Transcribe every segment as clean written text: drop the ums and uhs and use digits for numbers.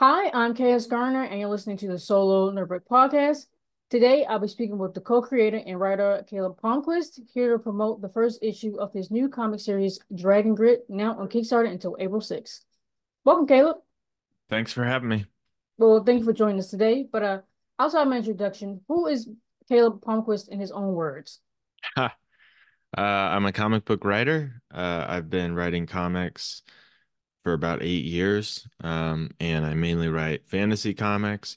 Hi, I'm KS Garner, and you're listening to the Solo Nerdbird podcast. Today, I'll be speaking with the co-creator and writer Caleb Palmquist, here to promote the first issue of his new comic series, Dragon Grit, now on Kickstarter until April 6th. Welcome, Caleb. Thanks for having me. Well, thank you for joining us today. But outside my introduction, who is Caleb Palmquist in his own words? Ha. I'm a comic book writer. I've been writing comics for about 8 years, and I mainly write fantasy comics.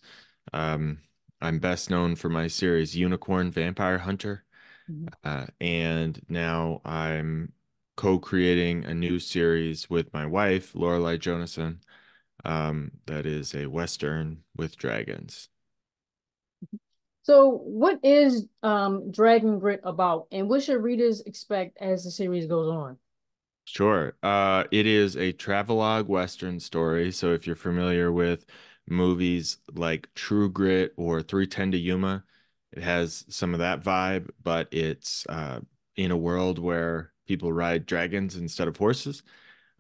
Um, I'm best known for my series Unicorn Vampire Hunter, Mhm. and now I'm co-creating a new series with my wife, Lorelai Jonason, that is a Western with dragons. So, what is Dragon Grit about, and what should readers expect as the series goes on? Sure. It is a travelogue Western story. So if you're familiar with movies like True Grit or 310 to Yuma, it has some of that vibe, but it's in a world where people ride dragons instead of horses.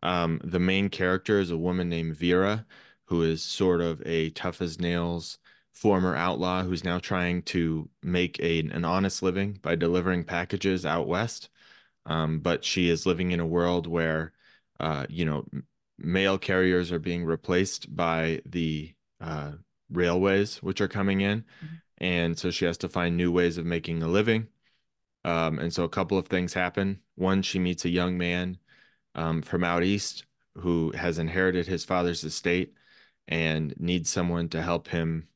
The main character is a woman named Vera, who is sort of a tough as nails former outlaw who's now trying to make an honest living by delivering packages out west. But she is living in a world where, uh, you know, mail carriers are being replaced by the railways, which are coming in. And so she has to find new ways of making a living. And so a couple of things happen. One, she meets a young man from out east who has inherited his father's estate and needs someone to help him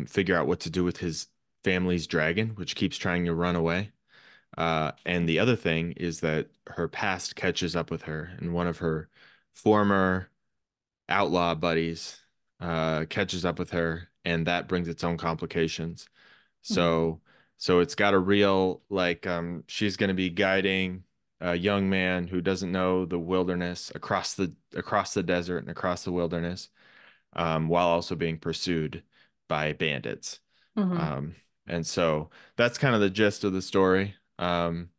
figure out what to do with his family's dragon, which keeps trying to run away. And the other thing is that her past catches up with her, and one of her former outlaw buddies catches up with her, and that brings its own complications. Mhm. So, so it's got a real she's going to be guiding a young man who doesn't know the wilderness across the desert and across the wilderness, while also being pursued by bandits. Mhm. Um, and so that's kind of the gist of the story. And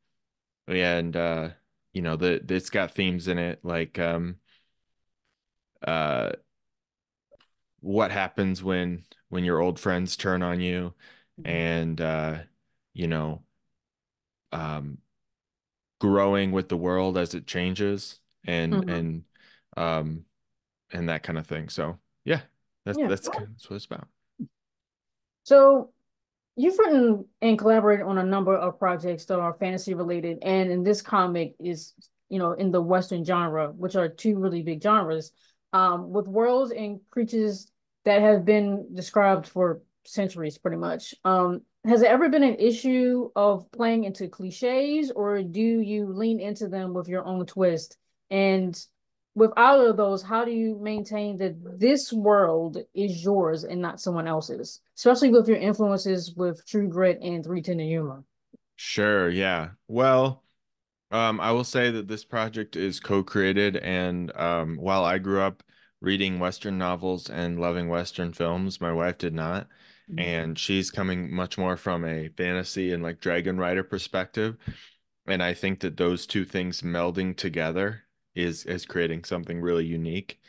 it's got themes in it like uh what happens when your old friends turn on you, Mhm. and you know um growing with the world as it changes, and Mhm. and um and that kind of thing. So yeah, that's Yeah. that's kind of what it's about. So you've written and collaborated on a number of projects that are fantasy related, and in this comic is, in the Western genre, which are two really big genres, with worlds and creatures that have been described for centuries, pretty much. Has it ever been an issue of playing into cliches, or do you lean into them with your own twist? And with either of those, how do you maintain that this world is yours and not someone else's, especially with your influences with True Grit and 310 Humor? Sure, yeah. Well, I will say that this project is co-created, and while I grew up reading Western novels and loving Western films, my wife did not. And she's coming much more from a fantasy and like Dragon Rider perspective. And I think that those two things melding together is creating something really unique.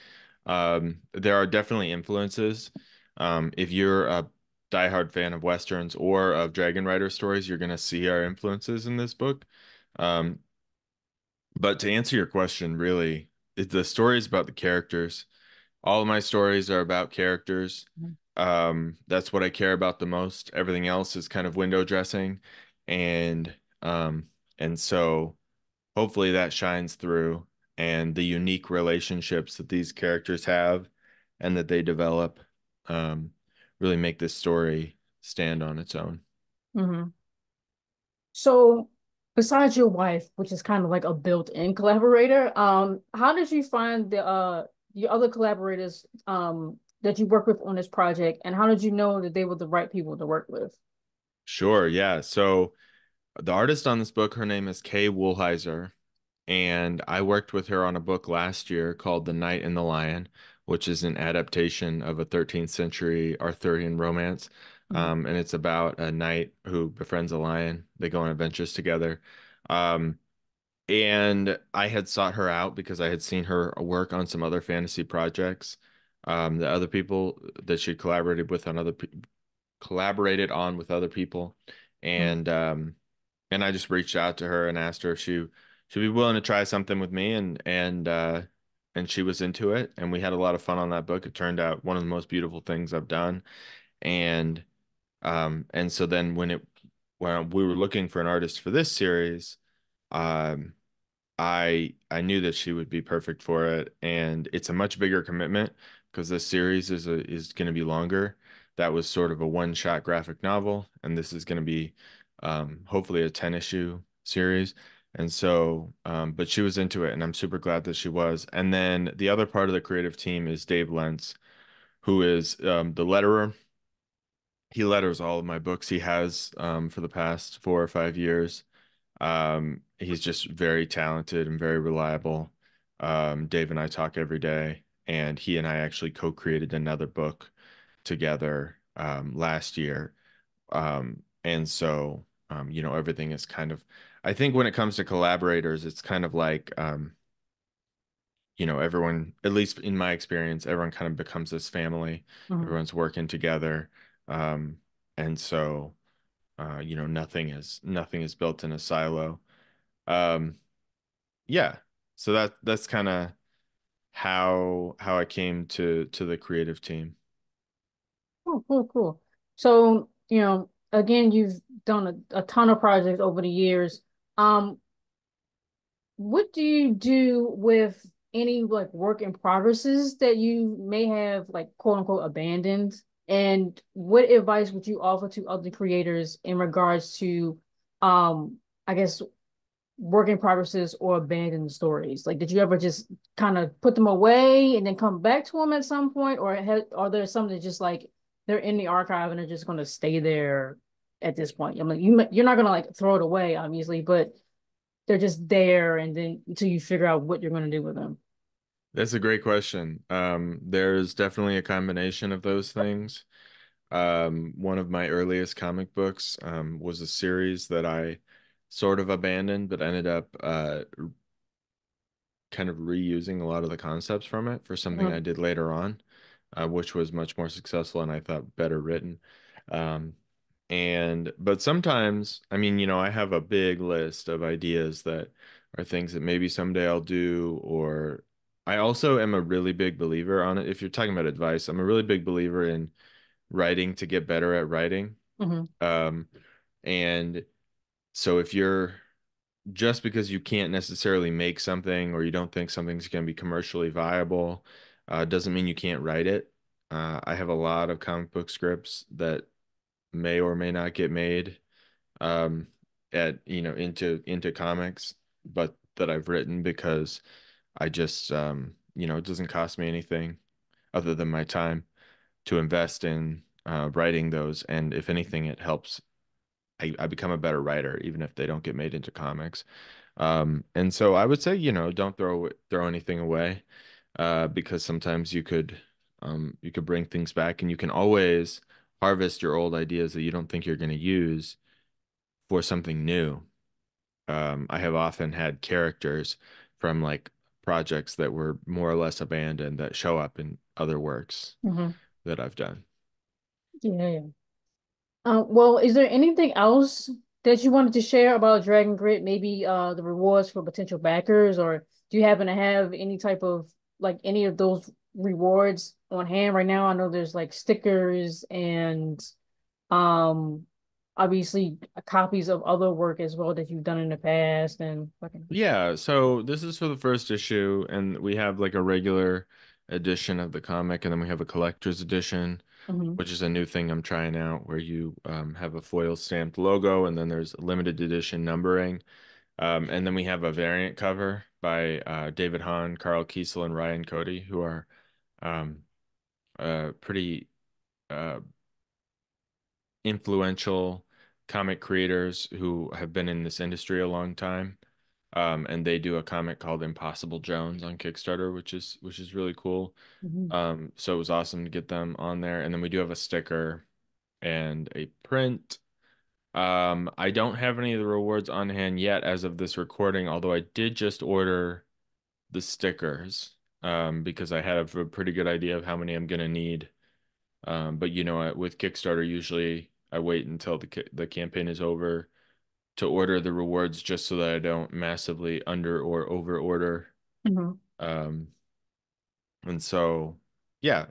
There are definitely influences. If you're a diehard fan of Westerns or of Dragon Rider stories, you're going to see our influences in this book. Um, but to answer your question, really, the story is about the characters. All of my stories are about characters. That's what I care about the most. Everything else is kind of window dressing, and um, and so hopefully that shines through, and the unique relationships that these characters have and that they develop um, really make this story stand on its own. Mm-hmm. So, besides your wife, which is kind of like a built-in collaborator, how did you find the your other collaborators that you work with on this project, and how did you know that they were the right people to work with? Sure, yeah. So the artist on this book, her name is Kay Woolhiser, and I worked with her on a book last year called The Knight and the Lion, which is an adaptation of a 13th century Arthurian romance. Mhm. And it's about a knight who befriends a lion. They go on adventures together. Um, and I had sought her out because I had seen her work on some other fantasy projects. the other people that she collaborated on with other people, Mm. and I just reached out to her and asked her if she'd be willing to try something with me, and she was into it, and we had a lot of fun on that book. It turned out one of the most beautiful things I've done, and and so then when we were looking for an artist for this series, um, I knew that she would be perfect for it, and it's a much bigger commitment because this series is going to be longer. That was sort of a one-shot graphic novel, and this is going to be hopefully a 10 issue series. And so, but she was into it, and I'm super glad that she was. And then the other part of the creative team is Dave Lentz, who is the letterer. He letters all of my books. He has for the past 4 or 5 years. He's just very talented and very reliable. Dave and I talk every day, and he and I actually co-created another book together last year. And so, everything is kind of, I think when it comes to collaborators, it's kind of like, everyone, at least in my experience, everyone kind of becomes this family. Mhm. Everyone's working together. Um, and so, nothing is built in a silo. Um, yeah. So that's kind of how I came to the creative team. Cool, cool, cool. So, again, you've done a ton of projects over the years. Um, what do you do with any like work in progresses that you may have like quote unquote abandoned? And what advice would you offer to other creators in regards to, um, I guess work in progresses or abandoned stories? Like, did you ever just kind of put them away and then come back to them at some point, or are there some that just like they're in the archive and they're just going to stay there at this point? I mean, you're not going to like throw it away, obviously, but they're just there, and then until you figure out what you're going to do with them. That's a great question. There's definitely a combination of those things. One of my earliest comic books was a series that I sort of abandoned, but ended up kind of reusing a lot of the concepts from it for something I Mhm. did later on, which was much more successful and I thought better written. Um, but sometimes, I mean, I have a big list of ideas that are things that maybe someday I'll do, or I also am a really big believer on it. If you're talking about advice, I'm a really big believer in writing to get better at writing. Mhm. Um, and so if you're just because you can't necessarily make something or you don't think something's going to be commercially viable, doesn't mean you can't write it. I have a lot of comic book scripts that may or may not get made um, into comics, but that I've written because I just it doesn't cost me anything other than my time to invest in writing those, and if anything, it helps. I become a better writer, even if they don't get made into comics. And so I would say, don't throw anything away, because sometimes you could bring things back, and you can always harvest your old ideas that you don't think you're going to use for something new. I have often had characters from like projects that were more or less abandoned that show up in other works Mhm. that I've done. Yeah, yeah. Well, is there anything else that you wanted to share about Dragon Grit? Maybe the rewards for potential backers, or do you happen to have any type of like any of those rewards on hand right now? I know there's like stickers and um obviously copies of other work as well that you've done in the past and fucking. Yeah, so this is for the first issue, and we have like a regular edition of the comic, and then we have a collector's edition, Mhm. which is a new thing I'm trying out, where you have a foil stamped logo, and then there's limited edition numbering. And then we have a variant cover by David Hahn, Carl Kiesel, and Ryan Cody, who are um, pretty uh, influential comic creators who have been in this industry a long time. And they do a comic called Impossible Jones on Kickstarter, which is really cool. Mhm. So it was awesome to get them on there. And then we do have a sticker and a print. I don't have any of the rewards on hand yet as of this recording, although I did just order the stickers. because I have a pretty good idea of how many I'm gonna need. But with Kickstarter, usually I wait until the campaign is over to order the rewards just so that I don't massively under or over order. Hmm. Um, and so yeah,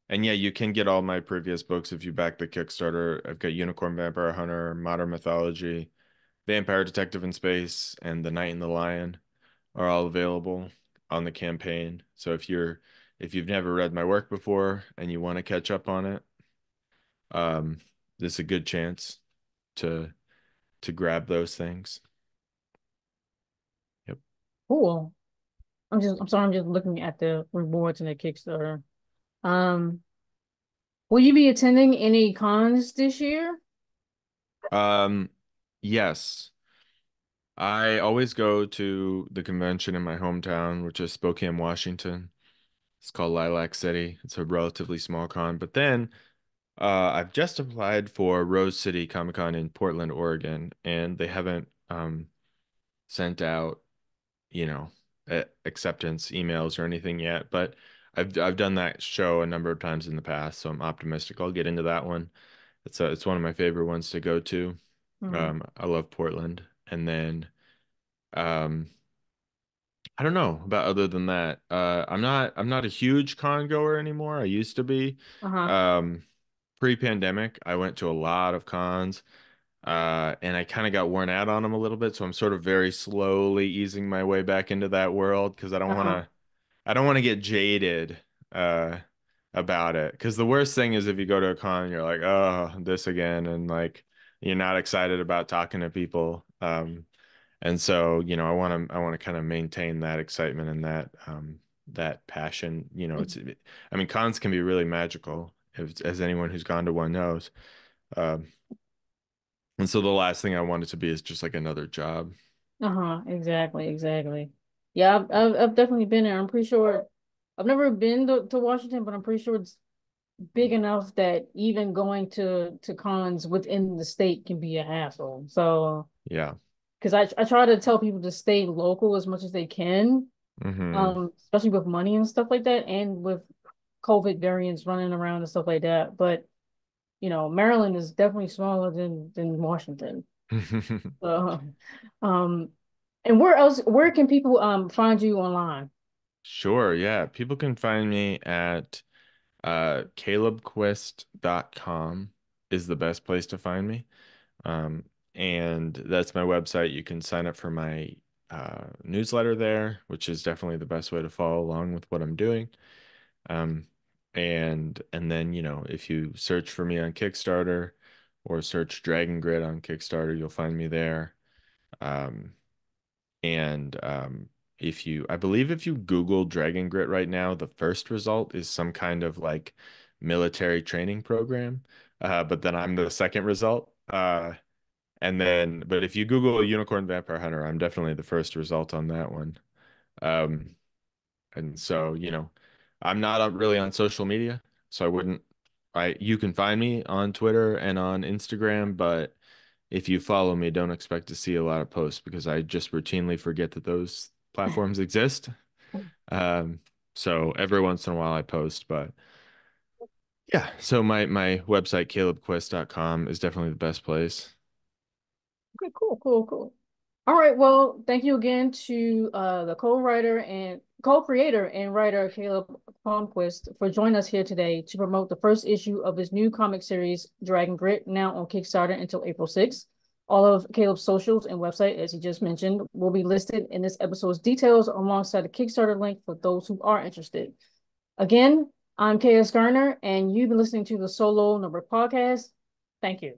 and yeah, you can get all my previous books if you back the Kickstarter. I've got Unicorn Vampire Hunter, Modern Mythology, Vampire Detective in Space, and The Knight and the Lion are all available on the campaign. So if you've never read my work before and you want to catch up on it, um, this is a good chance to grab those things. Yep. Cool. I'm sorry, I'm just looking at the rewards in the Kickstarter. Um, will you be attending any cons this year? Um, yes. I always go to the convention in my hometown, which is Spokane, Washington. It's called Lilac City. It's a relatively small con. But then I've just applied for Rose City Comic Con in Portland, Oregon, and they haven't sent out, you know, acceptance emails or anything yet. But I've done that show a number of times in the past, so I'm optimistic I'll get into that one. It's one of my favorite ones to go to. Hmm. I love Portland, and then um, I don't know about other than that. I'm not a huge con goer anymore. I used to be. Uh-huh. Um, Pre-pandemic, I went to a lot of cons, and I kind of got worn out on them a little bit. So I'm sort of very slowly easing my way back into that world because Uh-huh. I don't want to get jaded uh about it. Because the worst thing is if you go to a con, you're like, oh, this again, and like you're not excited about talking to people. And so, I want to kind of maintain that excitement and that passion. I mean, cons can be really magical, as anyone who's gone to one knows. Um, and so the last thing I want it to be is just like another job. Uh-huh. Exactly, exactly. Yeah, I've definitely been there. I'm pretty sure I've never been to Washington, but I'm pretty sure it's big enough that even going to cons within the state can be a hassle. So, Yeah. because I try to tell people to stay local as much as they can, Hmm. especially with money and stuff like that, and with COVID variants running around and stuff like that. But Maryland is definitely smaller than Washington. So, um, and where can people find you online? Sure, yeah. People can find me at calebquist.com is the best place to find me. Um, and that's my website. You can sign up for my newsletter there, which is definitely the best way to follow along with what I'm doing. Um, and then, if you search for me on Kickstarter or search Dragon Grid on Kickstarter, you'll find me there. Um, and I believe if you Google Dragon Grit right now, the first result is some kind of like military training program. But then I'm the second result. But if you Google Unicorn Vampire Hunter, I'm definitely the first result on that one. Um, and so, I'm not really on social media, so you can find me on Twitter and on Instagram, but if you follow me, don't expect to see a lot of posts because I just routinely forget that those platforms exist. Um, so every once in a while I post, but yeah, so my website, calebquest.com, is definitely the best place. Okay, cool, cool, cool. All right, well, thank you again to the co-writer and co-creator and writer Caleb Palmquist for joining us here today to promote the first issue of his new comic series, Dragon Grit, now on Kickstarter until April 6th. All of Caleb's socials and website, as he just mentioned, will be listed in this episode's details alongside a Kickstarter link for those who are interested. Again, I'm KS Garner, and you've been listening to the Solo Number Podcast. Thank you.